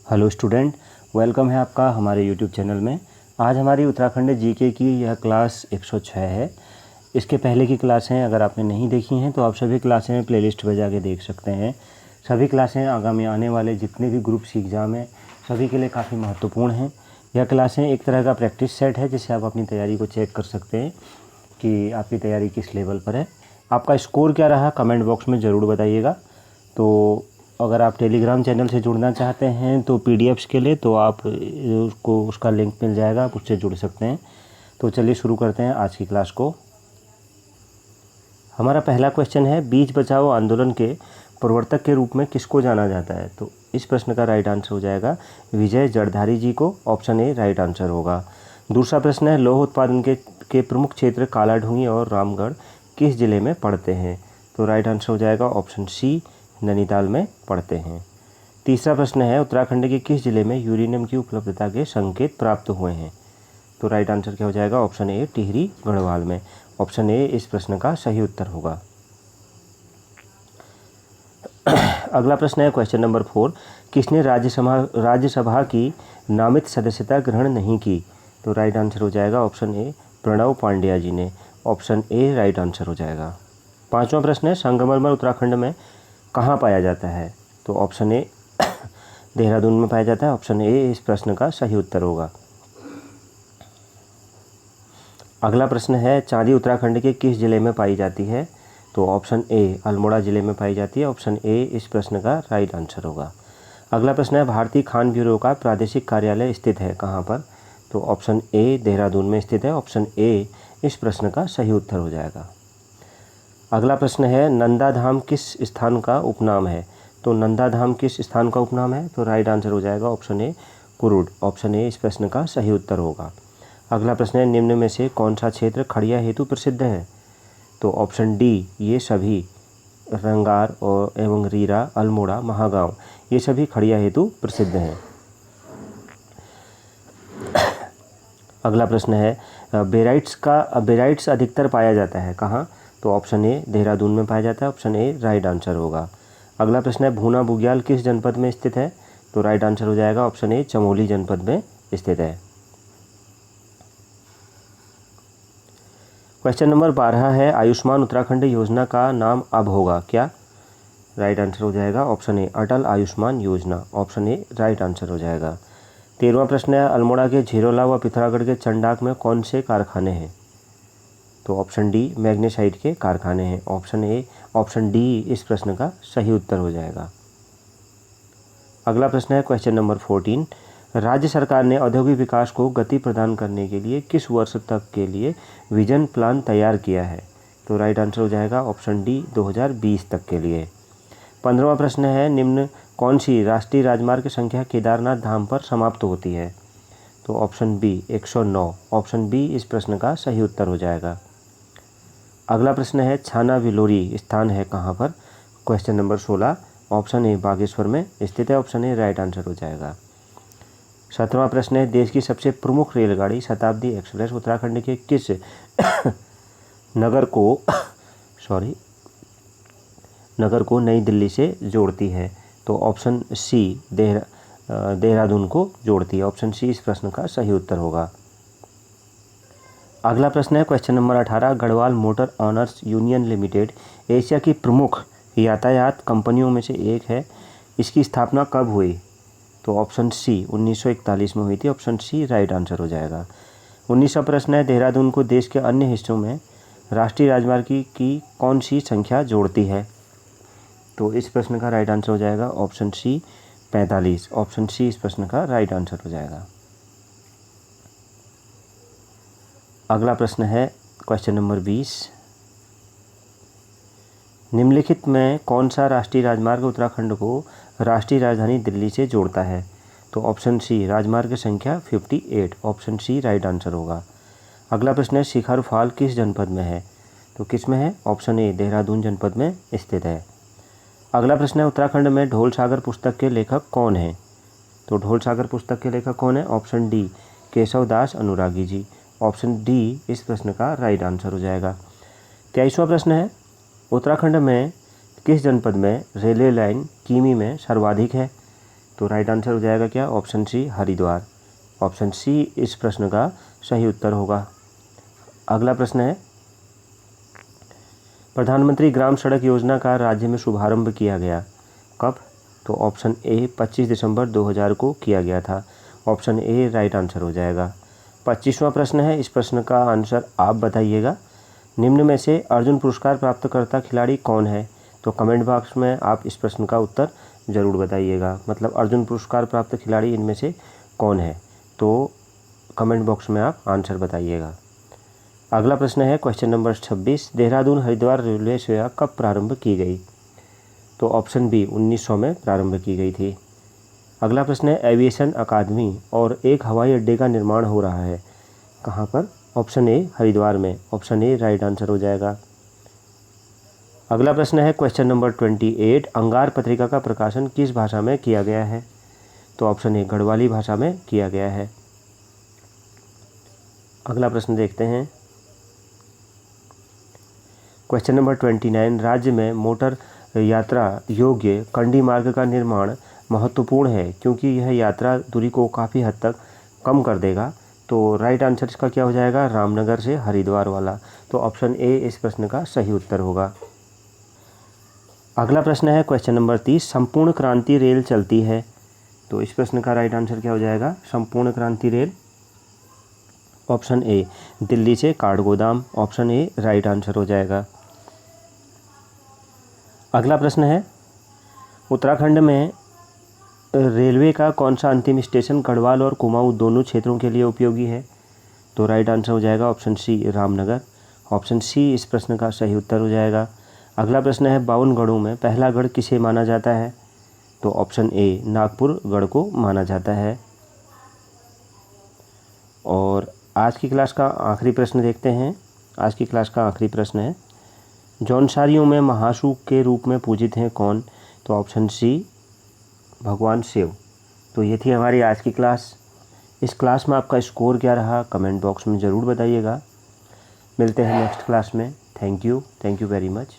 Hello student, welcome है आपका हमारे यूट्यूब चैनल में। आज हमारी उत्तराखंड जीके की यह क्लास 106 है। इसके पहले की क्लासें अगर आपने नहीं देखी हैं तो आप सभी क्लासें प्लेलिस्ट पर जाके देख सकते हैं। सभी क्लासें आगामी आने वाले जितने भी ग्रुप्स एग्ज़ाम हैं सभी के लिए काफ़ी महत्वपूर्ण हैं। यह क्लासें एक तरह का प्रैक्टिस सेट है जिससे आप अपनी तैयारी को चेक कर सकते हैं कि आपकी तैयारी किस लेवल पर है। आपका स्कोर क्या रहा कमेंट बॉक्स में ज़रूर बताइएगा। तो अगर आप टेलीग्राम चैनल से जुड़ना चाहते हैं तो पीडीएफ्स के लिए तो आप उसका लिंक मिल जाएगा, आप उससे जुड़ सकते हैं। तो चलिए शुरू करते हैं आज की क्लास को। हमारा पहला क्वेश्चन है, बीच बचाओ आंदोलन के प्रवर्तक के रूप में किसको जाना जाता है? तो इस प्रश्न का राइट आंसर हो जाएगा विजय जड़धारी जी को। ऑप्शन ए राइट आंसर होगा। दूसरा प्रश्न है, लौह उत्पादन के प्रमुख क्षेत्र कालाढूंगी और रामगढ़ किस जिले में पड़ते हैं? तो राइट आंसर हो जाएगा ऑप्शन सी, नैनीताल में पड़ते हैं। तीसरा प्रश्न है, उत्तराखंड के किस जिले में यूरेनियम की उपलब्धता के संकेत प्राप्त हुए हैं? तो राइट आंसर क्या हो जाएगा? ऑप्शन ए, टिहरी गढ़वाल में। ऑप्शन ए इस प्रश्न का सही उत्तर होगा। अगला प्रश्न है क्वेश्चन नंबर 4, किसने राज्यसभा की नामित सदस्यता ग्रहण नहीं की? तो राइट आंसर हो जाएगा ऑप्शन ए, प्रणव पांड्या जी ने। ऑप्शन ए राइट आंसर हो जाएगा। पांचवा प्रश्न है, संगमरमर उत्तराखंड में कहाँ पाया जाता है? तो ऑप्शन ए देहरादून में पाया जाता है। ऑप्शन ए इस प्रश्न का सही उत्तर होगा। अगला प्रश्न है, चांदी उत्तराखंड के किस जिले में पाई जाती है? तो ऑप्शन ए अल्मोड़ा जिले में पाई जाती है। ऑप्शन ए इस प्रश्न का राइट आंसर होगा। अगला प्रश्न है, भारतीय खान ब्यूरो का प्रादेशिक कार्यालय स्थित है कहाँ पर? तो ऑप्शन ए देहरादून में स्थित है। ऑप्शन ए इस प्रश्न का सही उत्तर हो जाएगा। अगला प्रश्न है, नंदा धाम किस स्थान का उपनाम है? तो नंदा धाम किस स्थान का उपनाम है? तो राइट आंसर हो जाएगा option A, Kurud. Option A इस प्रश्न का सही उत्तर होगा। अगला प्रश्न है, निम्न में से कौन सा क्षेत्र खड़िया हेतु प्रसिद्ध है? तो ऑप्शन डी ये सभी, रंगार और एवं रीरा, अल्मोड़ा, महागांव, ये सभी खड़िया हेतु प्रसिद्ध हैं। अगला प्रश्न है, बेराइट्स अधिकतर पाया जाता है कहाँ? तो ऑप्शन ए देहरादून में पाया जाता है। ऑप्शन ए राइट आंसर होगा। अगला प्रश्न है, भूना बुग्याल किस जनपद में स्थित है? तो राइट आंसर हो जाएगा ऑप्शन ए, चमोली जनपद में स्थित है। क्वेश्चन नंबर 12 है, आयुष्मान उत्तराखंड योजना का नाम अब होगा क्या? राइट आंसर हो जाएगा ऑप्शन ए, अटल आयुष्मान योजना। ऑप्शन ए राइट आंसर हो जाएगा। 13वां प्रश्न है, अल्मोड़ा के झीरोला व पिथौरागढ़ के चंडाक में कौन से कारखाने हैं? तो ऑप्शन डी मैग्नेसाइट के कारखाने हैं। ऑप्शन डी इस प्रश्न का सही उत्तर हो जाएगा। अगला प्रश्न है क्वेश्चन नंबर 14, राज्य सरकार ने औद्योगिक विकास को गति प्रदान करने के लिए किस वर्ष तक के लिए विजन प्लान तैयार किया है? तो राइट आंसर हो जाएगा ऑप्शन डी 2020 तक के लिए। 15वां प्रश्न है, निम्न कौन सी राष्ट्रीय राजमार्ग संख्या केदारनाथ धाम पर समाप्त होती है? तो ऑप्शन बी 109। ऑप्शन बी इस प्रश्न का सही उत्तर हो जाएगा। अगला प्रश्न है, छाना विलोरी स्थान है कहाँ पर? Question number 16। Option A Bageshwar में स्थित है। ऑप्शन ए राइट आंसर हो जाएगा। 17वां प्रश्न है, देश की सबसे प्रमुख रेलगाड़ी शताब्दी एक्सप्रेस उत्तराखंड के किस नगर को नई दिल्ली से जोड़ती है? तो ऑप्शन सी देहरादून को जोड़ती है। ऑप्शन सी इस प्रश्न का सही उत्तर होगा। अगला प्रश्न है question number 18, Garhwal motor honours union limited Asia की प्रमुख यातायात कंपनियों में से एक है। इसकी स्थापना कब हुई? तो ऑप्शन सी 1941 में हुई थी। ऑप्शन सी राइट आंसर हो जाएगा। 19वां प्रश्न है, देहरादून को देश के अन्य हिस्सों में राष्ट्रीय राजमार्ग की कौन सी संख्या जोड़ती है? तो इस प्रश्न का राइट आंसर हो जाएगा ऑप्शन सी 45। ऑप्शन सी इस प्रश्न का राइट आंसर हो जाएगा। अगला प्रश्न है क्वेश्चन नंबर 20, निम्नलिखित में कौन सा राष्ट्रीय राजमार्ग उत्तराखंड को राष्ट्रीय राजधानी दिल्ली से जोड़ता है? तो ऑप्शन सी राजमार्ग संख्या 58। ऑप्शन सी राइट आंसर होगा। अगला प्रश्न है, शिखर फॉल किस जनपद में है? तो किस में है? ऑप्शन ए देहरादून जनपद में स्थित है। अगला प्रश्न है, उत्तराखंड में ढोल सागर पुस्तक के लेखक कौन हैं? तो ढोल सागर पुस्तक के लेखक कौन है? ऑप्शन डी केशव दास अनुरागी जी। ऑप्शन डी इस प्रश्न का राइट आंसर हो जाएगा। 23वां प्रश्न है, उत्तराखंड में किस जनपद में रेलवे लाइन किमी में सर्वाधिक है? तो राइट आंसर हो जाएगा क्या, option C Haridwar. Option C इस प्रश्न का सही उत्तर होगा। अगला प्रश्न है, प्रधानमंत्री ग्राम सड़क योजना का राज्य में शुभारंभ किया गया कब? तो ऑप्शन ए 25 दिसंबर 2000 को किया गया था। ऑप्शन ए राइट आंसर हो जाएगा। 25वां प्रश्न है, इस प्रश्न का आंसर आप बताइएगा। निम्न में से अर्जुन पुरस्कार प्राप्तकर्ता खिलाड़ी कौन है? तो कमेंट बॉक्स में आप इस प्रश्न का उत्तर ज़रूर बताइएगा। मतलब अर्जुन पुरस्कार प्राप्त खिलाड़ी इनमें से कौन है? तो कमेंट बॉक्स में आप आंसर बताइएगा। अगला प्रश्न है question number 26, Dehradun Haridwar railway सेवा कब प्रारंभ की गई? तो ऑप्शन बी 1900 में प्रारंभ की गई थी। अगला प्रश्न है, एविएशन अकादमी और एक हवाई अड्डे का निर्माण हो रहा है कहाँ पर? ऑप्शन ए हरिद्वार में। ऑप्शन ए राइट आंसर हो जाएगा। अगला प्रश्न है क्वेश्चन नंबर 28, अंगार पत्रिका का प्रकाशन किस भाषा में किया गया है? तो ऑप्शन ए गढ़वाली भाषा में किया गया है। अगला प्रश्न देखते हैं, क्वेश्चन नंबर 29, राज्य में मोटर यात्रा योग्य कंडी मार्ग का निर्माण महत्वपूर्ण है क्योंकि यह यात्रा दूरी को काफ़ी हद तक कम कर देगा। तो राइट आंसर इसका क्या हो जाएगा, रामनगर से हरिद्वार वाला। तो ऑप्शन ए इस प्रश्न का सही उत्तर होगा। अगला प्रश्न है क्वेश्चन नंबर 30, संपूर्ण क्रांति रेल चलती है। तो इस प्रश्न का राइट आंसर क्या हो जाएगा, संपूर्ण क्रांति रेल। ऑप्शन ए दिल्ली से Kathgodam. Option A right answer हो जाएगा। अगला प्रश्न है, उत्तराखंड में रेलवे का कौन सा अंतिम स्टेशन गढ़वाल और कुमाऊं दोनों क्षेत्रों के लिए उपयोगी है? तो राइट आंसर हो जाएगा option C Ramnagar. Option C इस प्रश्न का सही उत्तर हो जाएगा। अगला प्रश्न है, 52 गढ़ों में पहला गढ़ किसे माना जाता है? तो ऑप्शन ए नागपुर गढ़ को माना जाता है। और आज की क्लास का आखिरी प्रश्न देखते हैं। आज की क्लास का आखिरी प्रश्न है, जौनसारियों में महासूक के रूप में पूजित हैं कौन? तो ऑप्शन सी भगवान शिव। तो ये थी हमारी आज की क्लास। इस क्लास में आपका स्कोर क्या रहा कमेंट बॉक्स में ज़रूर बताइएगा। मिलते हैं नेक्स्ट क्लास में। Thank you very much.